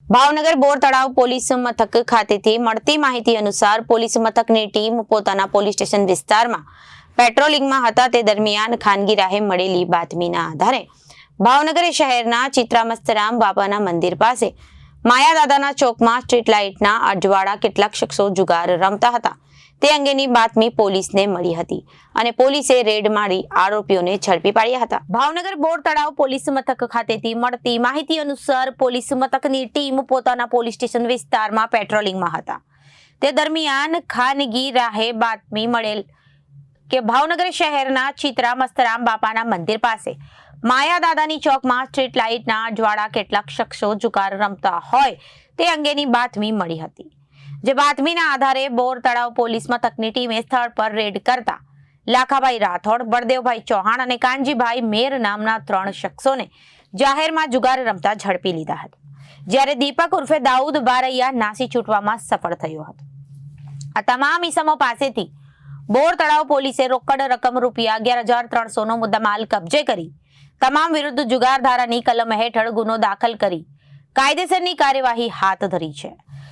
ભાવનગર બોર તળાવ પોલીસ મથક ખાતેથી મળતી માહિતી અનુસાર પોલીસ મથકની ટીમ પોતાના પોલીસ સ્ટેશન વિસ્તારમાં પેટ્રોલિંગમાં હતા તે દરમિયાન ખાનગી રાહે મળેલી બાતમીના આધારે ભાવનગર શહેરના ચિત્રામસ્તરામ બાપાના મંદિર પાસે માયાદાદાના ચોકમાં સ્ટ્રીટ લાઇટના અજવાળા કેટલાક શખ્સો જુગાર રમતા હતા તે અંગેની બાતમી પોલીસને મળી હતી અને પોલીસે રેડ મારી આરોપીઓને ઝડપી પાડ્યા હતા। ભાવનગર બોર તળાવ પોલીસ મથક ખાતેથી મળતી માહિતી અનુસાર પોલીસ મથકની ટીમ પોતાના પોલીસ સ્ટેશન વિસ્તારમાં પેટ્રોલિંગમાં હતા તે દરમિયાન ખાનગી રાહે બાતમી મળેલ કે ભાવનગર શહેરના ચિત્રામસ્તરામ બાપાના મંદિર પાસે માયાદાદાની ચોકમાં સ્ટ્રીટ લાઇટના અજવાળા કેટલાક શખ્સો જુગાર રમતા હોય તે અંગેની બાતમી મળી હતી જે બાતમીના આધારે બોર તળાવ પોલીસ મથકની ટીમે સ્થળ પર રેડ કરતા લાખાભાઈ રાઠોડ, બળદેવભાઈ ચૌહાણ અને કાનજીભાઈ મેર નામના 3 શખ્સોને જાહેરમાં જુગાર રમતા ઝડપી લીધા હતા જ્યારે દીપક ઉર્ફે દાઉદ બારૈયા નાસી છૂટવામાં સફળ થયો હતો। આ તમામ ઈસમો પાસેથી બોર તળાવ પોલીસે રોકડ રકમ રૂપિયા 11,300 નો મુદ્દામાલ કબજે કરી તમામ વિરુદ્ધ જુગાર ધારાની કલમ હેઠળ ગુનો દાખલ કરી કાયદેસરની કાર્યવાહી હાથ ધરી છે।